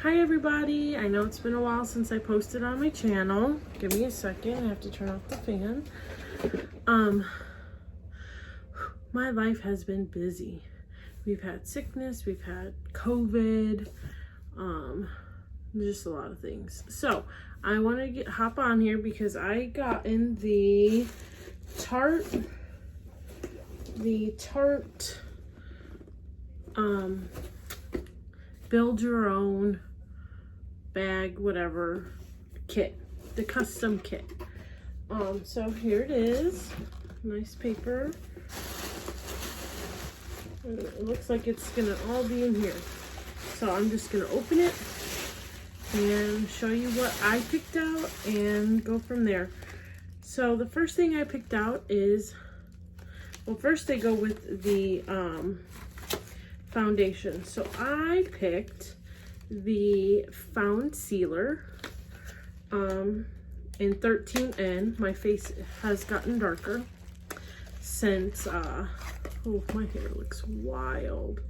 Hi everybody, I know it's been a while since I posted on my channel. Give me a second, I have to turn off the fan. My life has been busy. We've had sickness, we've had COVID, just a lot of things. So I want to hop on here because I got in the Tarte build your own bag, whatever kit, the custom kit. So here it is, nice paper. It looks like it's gonna all be in here. So I'm just gonna open it and show you what I picked out and go from there. So the first thing I picked out is, well, first they go with the foundation. So I picked the Foundcealer in 13N. My face has gotten darker since oh, my hair looks wild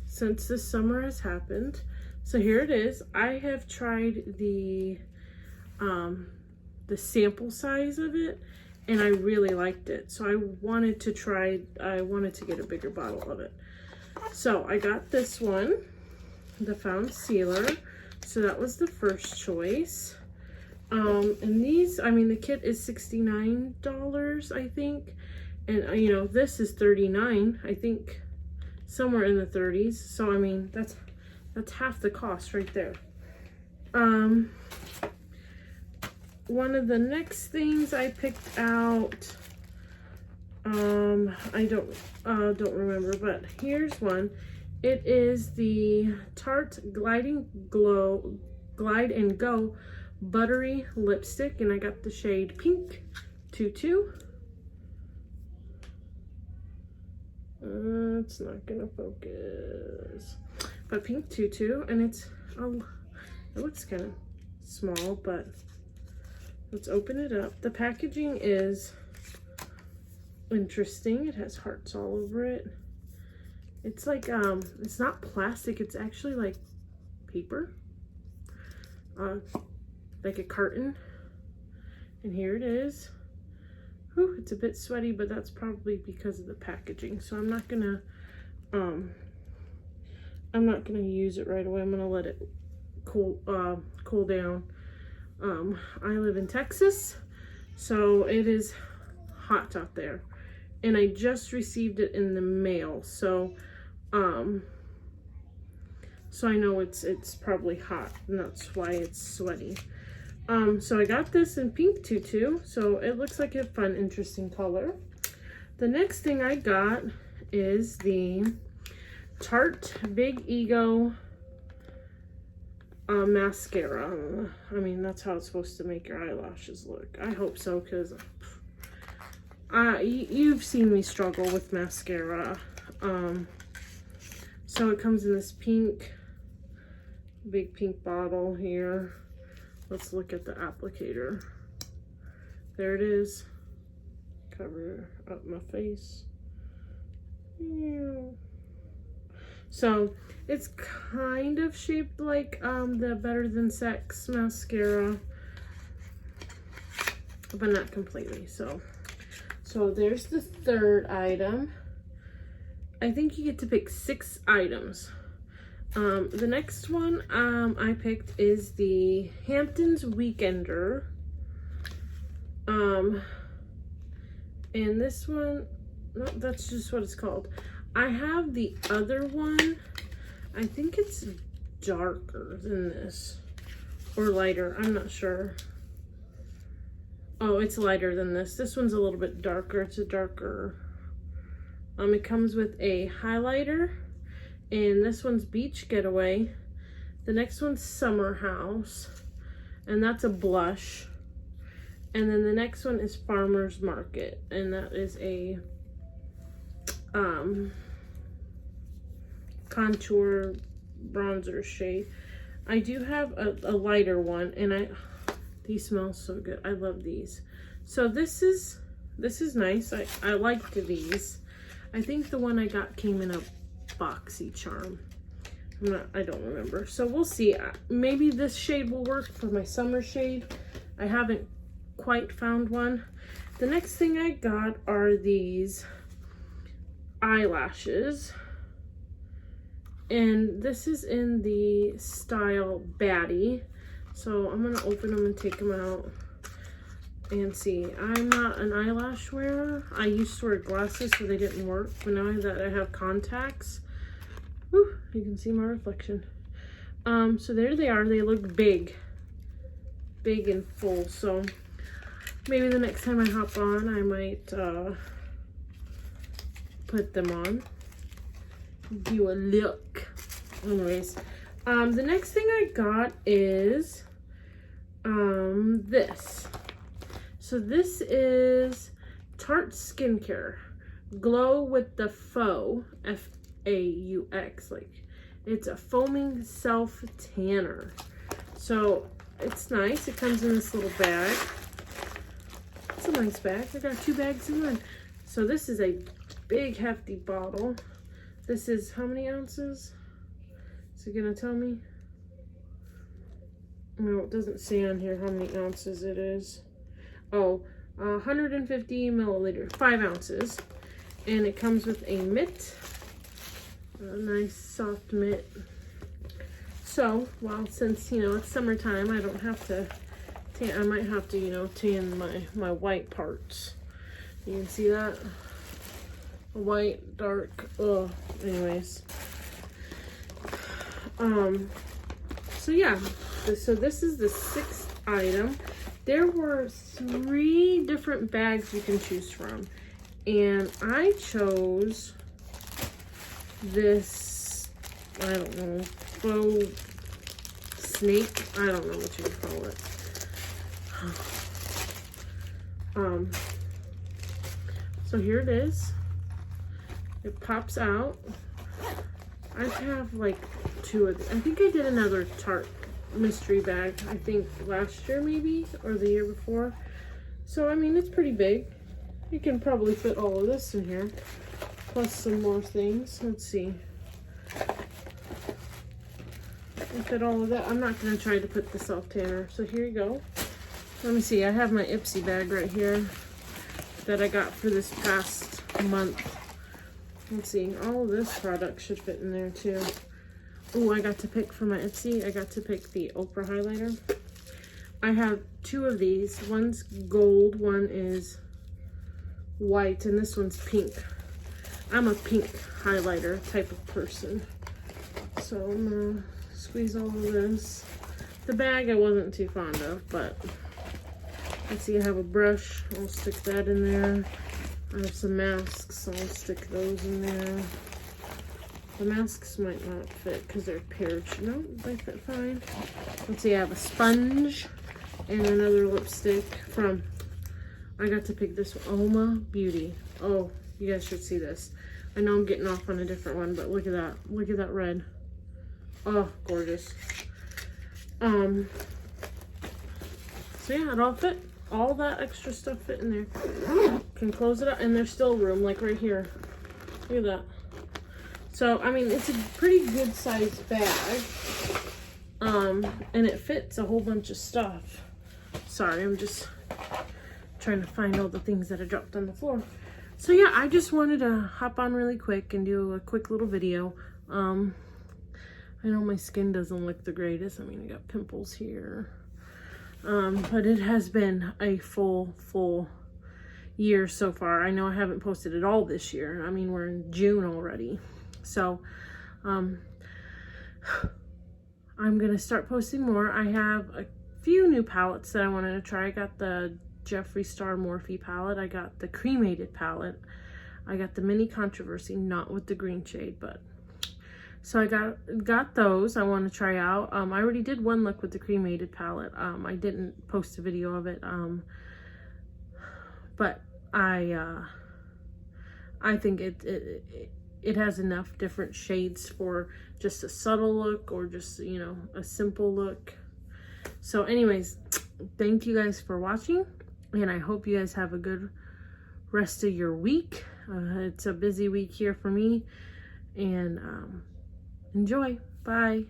since this summer has happened. So here it is. I have tried the sample size of it and I really liked it, so I wanted to get a bigger bottle of it. So I got this one, the Foundcealer. So that was the first choice. And these, I mean, the kit is $69, I think. And you know, this is $39, I think, somewhere in the 30s. So I mean, that's half the cost right there. One of the next things I picked out, I don't remember, but here's one. It is the Tarte Glide and Go Buttery Lipstick, and I got the shade Pink Tutu. It's not gonna focus, but Pink Tutu, and it looks kind of small, but let's open it up. The packaging is interesting. It has hearts all over it. It's like, it's not plastic. It's actually like paper. Like a carton. And here it is. Whew, it's a bit sweaty, but that's probably because of the packaging. So I'm not gonna use it right away. I'm gonna let it cool down. I live in Texas, so it is hot out there, and I just received it in the mail, so so I know it's probably hot, and that's why it's sweaty. So I got this in Pink Tutu, so it looks like a fun, interesting color. The next thing I got is the Tarte Big Ego mascara. I mean, that's how it's supposed to make your eyelashes look. I hope so, because you've seen me struggle with mascara. So it comes in this big pink bottle here. Let's look at the applicator. There it is. Cover up my face. Yeah. So it's kind of shaped like the Better Than Sex mascara, but not completely. So there's the third item. I think you get to pick 6 items. The next one I picked is the Hampton's Weekender. And this one, no, that's just what it's called. I have the other one. I think it's darker than this, or lighter, I'm not sure. Oh, it's lighter than this. This one's a little bit darker. It's a darker. It comes with a highlighter, and this one's Beach Getaway. The next one's Summer House, and that's a blush. And then the next one is Farmer's Market, and that is a contour bronzer shade. I do have a lighter one, and these smell so good. I love these. So this is nice. I liked these. I think the one I got came in a boxy charm. I don't remember. So we'll see. Maybe this shade will work for my summer shade. I haven't quite found one. The next thing I got are these eyelashes. And this is in the style Baddie. So I'm gonna open them and take them out and see. I'm not an eyelash wearer. I used to wear glasses so they didn't work, but now that I have contacts, whew, you can see my reflection. So there they are. They look big and full. So maybe the next time I hop on, I might put them on. Do a look. Anyways, the next thing I got is this. So this is Tarte Skincare Glow with the Faux, F-A-U-X. Like, it's a foaming self tanner. So it's nice. It comes in this little bag. It's a nice bag. I got 2 bags in one. So this is a big hefty bottle. This is how many ounces? Is it gonna tell me? No, it doesn't say on here how many ounces it is. Oh, 150 milliliters, 5 ounces. And it comes with a mitt, a nice soft mitt. So, well, since, you know, it's summertime, I don't have to tan. I might have to, you know, tan my white parts. You can see that? White, dark, ugh. Anyways. So yeah, so this is the 6th item. There were 3 different bags you can choose from, and I chose this, I don't know, faux snake, I don't know what you would call it. So here it is. It pops out. I have like 2 of them. I think I did another Tarte mystery bag, I think last year maybe, or the year before. So I mean, it's pretty big. You can probably fit all of this in here, plus some more things. Let's see. I fit all of that. I'm not gonna try to put the self tanner. So here you go. Let me see. I have my Ipsy bag right here that I got for this past month. Let's see. All of this product should fit in there too. Oh, I got to pick for my Ipsy. I got to pick the Oprah highlighter. I have 2 of these. One's gold, one is white, and this one's pink. I'm a pink highlighter type of person. So I'm gonna squeeze all of this. The bag I wasn't too fond of, but let's see, I have a brush. I'll stick that in there. I have some masks, so I'll stick those in there. The masks might not fit because they're paired. No, they fit fine. Let's see, I have a sponge and another lipstick from, I got to pick this one, Oma Beauty. Oh, you guys should see this. I know I'm getting off on a different one, but look at that. Look at that red. Oh, gorgeous. So yeah, it all fit. All that extra stuff fit in there. Can close it up, and there's still room, like right here. Look at that. So, I mean, it's a pretty good sized bag. And it fits a whole bunch of stuff. Sorry, I'm just trying to find all the things that I dropped on the floor. So yeah, I just wanted to hop on really quick and do a quick little video. I know my skin doesn't look the greatest. I mean, I got pimples here. But it has been a full year so far. I know I haven't posted at all this year. I mean, we're in June already. So, I'm gonna start posting more. I have a few new palettes that I wanted to try. I got the Jeffree Star Morphe palette. I got the cremated palette. I got the mini controversy, not with the green shade, but so I got those I want to try out. I already did one look with the cremated palette. I didn't post a video of it, but I think it has enough different shades for just a subtle look or just, you know, a simple look. So anyways, thank you guys for watching, and I hope you guys have a good rest of your week. It's a busy week here for me, and Enjoy. Bye.